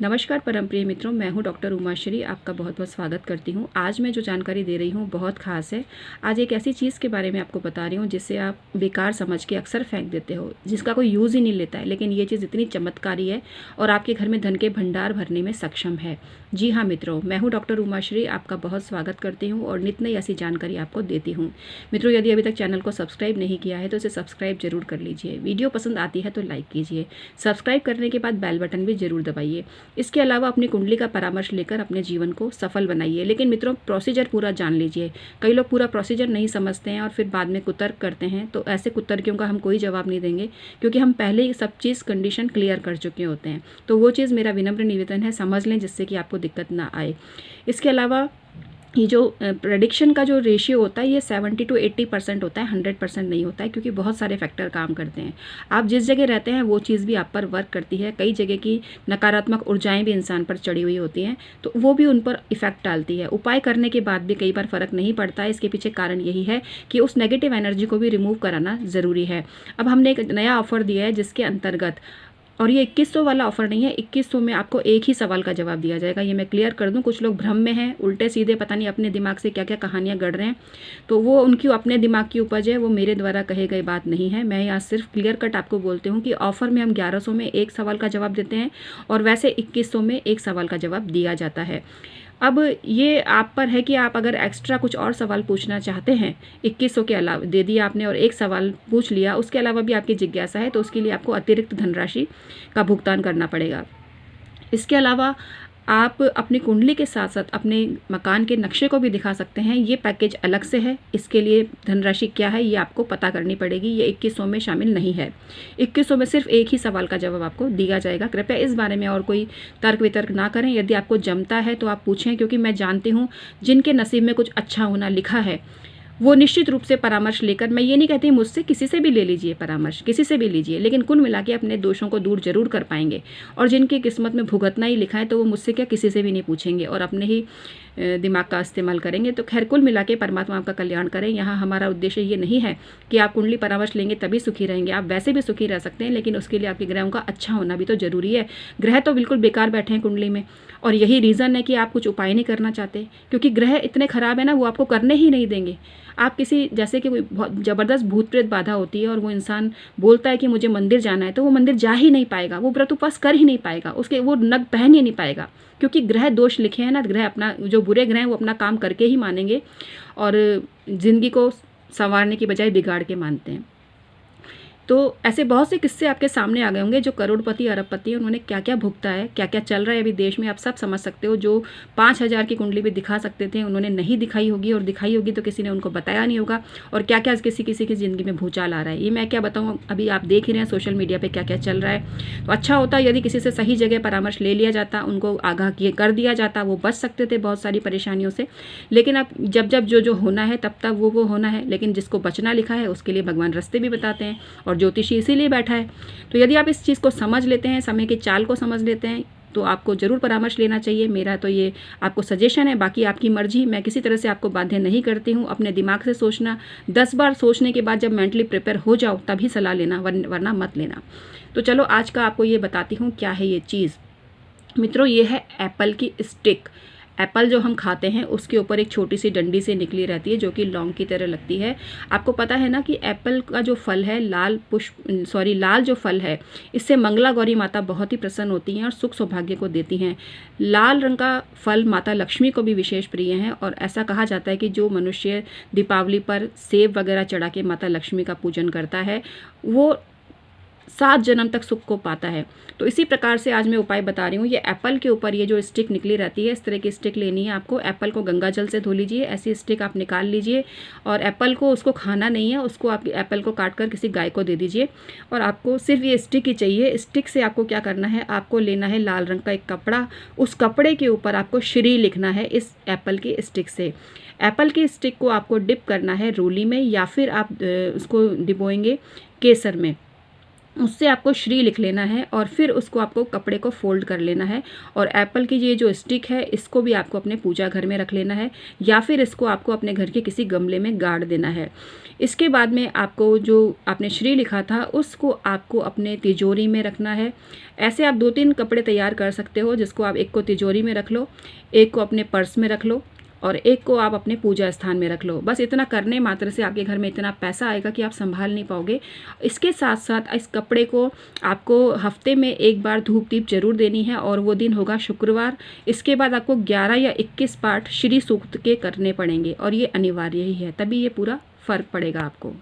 नमस्कार परम प्रिय मित्रों, मैं हूं डॉक्टर उमाश्री। आपका बहुत बहुत स्वागत करती हूं। आज मैं जो जानकारी दे रही हूं बहुत ख़ास है। आज एक ऐसी चीज़ के बारे में आपको बता रही हूं जिसे आप बेकार समझ के अक्सर फेंक देते हो, जिसका कोई यूज़ ही नहीं लेता है, लेकिन ये चीज़ इतनी चमत्कारी है और आपके घर में धन के भंडार भरने में सक्षम है। जी हाँ मित्रों, मैं हूँ डॉक्टर उमाश्री, आपका बहुत स्वागत करती हूँ और नित नई ऐसी जानकारी आपको देती हूँ। मित्रों, यदि अभी तक चैनल को सब्सक्राइब नहीं किया है तो इसे सब्सक्राइब जरूर कर लीजिए। वीडियो पसंद आती है तो लाइक कीजिए। सब्सक्राइब करने के बाद बेल बटन भी जरूर दबाइए। इसके अलावा अपनी कुंडली का परामर्श लेकर अपने जीवन को सफल बनाइए। लेकिन मित्रों, प्रोसीजर पूरा जान लीजिए। कई लोग पूरा प्रोसीजर नहीं समझते हैं और फिर बाद में कुतर्क करते हैं, तो ऐसे कुतर्कियों का हम कोई जवाब नहीं देंगे, क्योंकि हम पहले ही सब चीज़ कंडीशन क्लियर कर चुके होते हैं। तो वो चीज़ मेरा विनम्र निवेदन है, समझ लें, जिससे कि आपको दिक्कत ना आए। इसके अलावा ये जो प्रेडिक्शन का जो रेशियो होता है, ये 70 to 80% होता है, 100% नहीं होता है, क्योंकि बहुत सारे फैक्टर काम करते हैं। आप जिस जगह रहते हैं वो चीज़ भी आप पर वर्क करती है। कई जगह की नकारात्मक ऊर्जाएं भी इंसान पर चढ़ी हुई होती हैं, तो वो भी उन पर इफेक्ट डालती है। उपाय करने के बाद भी कई बार फ़र्क नहीं पड़ता है। इसके पीछे कारण यही है कि उस नेगेटिव एनर्जी को भी रिमूव कराना ज़रूरी है। अब हमने एक नया ऑफर दिया है जिसके अंतर्गत, और ये 2100 वाला ऑफर नहीं है, 2100 में आपको एक ही सवाल का जवाब दिया जाएगा। ये मैं क्लियर कर दूं, कुछ लोग भ्रम में हैं, उल्टे सीधे पता नहीं अपने दिमाग से क्या क्या कहानियां गढ़ रहे हैं, तो वो उनकी अपने दिमाग की उपज है, वो मेरे द्वारा कहे गई बात नहीं है। मैं यहाँ सिर्फ क्लियर कट आपको बोलती हूँ कि ऑफर में हम 1100 में एक सवाल का जवाब देते हैं और वैसे 2100 में एक सवाल का जवाब दिया जाता है। अब ये आप पर है कि आप अगर एक्स्ट्रा कुछ और सवाल पूछना चाहते हैं, 2100 के अलावा दे दिया आपने और एक सवाल पूछ लिया, उसके अलावा भी आपकी जिज्ञासा है, तो उसके लिए आपको अतिरिक्त धनराशि का भुगतान करना पड़ेगा। इसके अलावा आप अपनी कुंडली के साथ साथ अपने मकान के नक्शे को भी दिखा सकते हैं। ये पैकेज अलग से है, इसके लिए धनराशि क्या है ये आपको पता करनी पड़ेगी। ये 2100 में शामिल नहीं है। 2100 में सिर्फ एक ही सवाल का जवाब आपको दिया जाएगा। कृपया इस बारे में और कोई तर्क वितर्क ना करें। यदि आपको जमता है तो आप पूछें, क्योंकि मैं जानती हूँ जिनके नसीब में कुछ अच्छा होना लिखा है वो निश्चित रूप से परामर्श लेकर, मैं ये नहीं कहती मुझसे, किसी से भी ले लीजिए परामर्श, किसी से भी लीजिए, लेकिन कुल मिला के अपने दोषों को दूर जरूर कर पाएंगे। और जिनकी किस्मत में भुगतना ही लिखा है तो वो मुझसे क्या किसी से भी नहीं पूछेंगे और अपने ही दिमाग का इस्तेमाल करेंगे। तो खैर, कुल मिला के परमात्मा आपका कल्याण करें। यहाँ हमारा उद्देश्य ये नहीं है कि आप कुंडली परामर्श लेंगे तभी सुखी रहेंगे। आप वैसे भी सुखी रह सकते हैं, लेकिन उसके लिए आपके ग्रहों का अच्छा होना भी तो जरूरी है। ग्रह तो बिल्कुल बेकार बैठे हैं कुंडली में, और यही रीज़न है कि आप कुछ उपाय नहीं करना चाहते, क्योंकि ग्रह इतने खराब है ना, वो आपको करने ही नहीं देंगे। आप किसी, जैसे कि कोई बहुत ज़बरदस्त भूत प्रेत बाधा होती है और वो इंसान बोलता है कि मुझे मंदिर जाना है, तो वो मंदिर जा ही नहीं पाएगा, वो व्रत उपवास कर ही नहीं पाएगा, उसके वो नग पहन ही नहीं पाएगा, क्योंकि ग्रह दोष लिखे हैं ना। ग्रह अपना, जो बुरे ग्रह हैं वो अपना काम करके ही मानेंगे और ज़िंदगी को संवारने की बजाय बिगाड़ के मानते हैं। तो ऐसे बहुत से किस्से आपके सामने आ गए होंगे। जो करोड़पति अरबपति हैं उन्होंने क्या क्या भुगता है, क्या क्या चल रहा है अभी देश में, आप सब समझ सकते हो। जो 5000 की कुंडली भी दिखा सकते थे उन्होंने नहीं दिखाई होगी, और दिखाई होगी तो किसी ने उनको बताया नहीं होगा। और क्या क्या किसी किसी की ज़िंदगी में भूचाल आ रहा है, ये मैं क्या बताऊँ, अभी आप देख ही रहे हैं सोशल मीडिया पर क्या क्या चल रहा है। तो अच्छा होता यदि किसी से सही जगह परामर्श ले लिया जाता, उनको आगाह किए कर दिया जाता, वो बच सकते थे बहुत सारी परेशानियों से। लेकिन अब जब जब जो जो होना है तब तक वो होना है, लेकिन जिसको बचना लिखा है उसके लिए भगवान रास्ते भी बताते हैं, और ज्योतिषी इसीलिए बैठा है। तो यदि आप इस चीज़ को समझ लेते हैं, समय की चाल को समझ लेते हैं, तो आपको ज़रूर परामर्श लेना चाहिए। मेरा तो ये आपको सजेशन है, बाकी आपकी मर्जी। मैं किसी तरह से आपको बाध्य नहीं करती हूँ। अपने दिमाग से सोचना, 10 बार सोचने के बाद जब मेंटली प्रिपेयर हो जाओ तभी सलाह लेना, वरना मत लेना। तो चलो आज का आपको ये बताती हूँ क्या है ये चीज़। मित्रों, ये है एप्पल की स्टिक। एप्पल जो हम खाते हैं उसके ऊपर एक छोटी सी डंडी से निकली रहती है, जो कि लौंग की तरह लगती है। आपको पता है ना कि एप्पल का जो फल है, लाल जो फल है, इससे मंगला गौरी माता बहुत ही प्रसन्न होती हैं और सुख सौभाग्य को देती हैं। लाल रंग का फल माता लक्ष्मी को भी विशेष प्रिय है, और ऐसा कहा जाता है कि जो मनुष्य दीपावली पर सेब वगैरह चढ़ा के माता लक्ष्मी का पूजन करता है वो 7 जन्म तक सुख को पाता है। तो इसी प्रकार से आज मैं उपाय बता रही हूँ। ये एप्पल के ऊपर ये जो स्टिक निकली रहती है, इस तरह की स्टिक लेनी है आपको। एप्पल को गंगा जल से धो लीजिए, ऐसी स्टिक आप निकाल लीजिए, और एप्पल को, उसको खाना नहीं है, उसको आप एप्पल को काट कर किसी गाय को दे दीजिए, और आपको सिर्फ ये स्टिक ही चाहिए। स्टिक से आपको क्या करना है, आपको लेना है लाल रंग का एक कपड़ा, उस कपड़े के ऊपर आपको श्री लिखना है इस एप्पल की स्टिक से। एप्पल की स्टिक को आपको डिप करना है रोली में, या फिर आप उसको डिबोएंगे केसर में। उससे आपको श्री लिख लेना है और फिर उसको आपको कपड़े को फोल्ड कर लेना है। और एप्पल की ये जो स्टिक है इसको भी आपको अपने पूजा घर में रख लेना है या फिर इसको आपको अपने घर के किसी गमले में गाड़ देना है। इसके बाद में आपको जो आपने श्री लिखा था उसको आपको अपने तिजोरी में रखना है। ऐसे आप 2-3 कपड़े तैयार कर सकते हो, जिसको आप एक को तिजोरी में रख लो, एक को अपने पर्स में रख लो और एक को आप अपने पूजा स्थान में रख लो। बस इतना करने मात्र से आपके घर में इतना पैसा आएगा कि आप संभाल नहीं पाओगे। इसके साथ साथ इस कपड़े को आपको हफ्ते में एक बार धूप दीप जरूर देनी है और वो दिन होगा शुक्रवार। इसके बाद आपको 11 या 21 पाठ श्री सूक्त के करने पड़ेंगे और ये अनिवार्य ही है, तभी ये पूरा फर्क पड़ेगा आपको।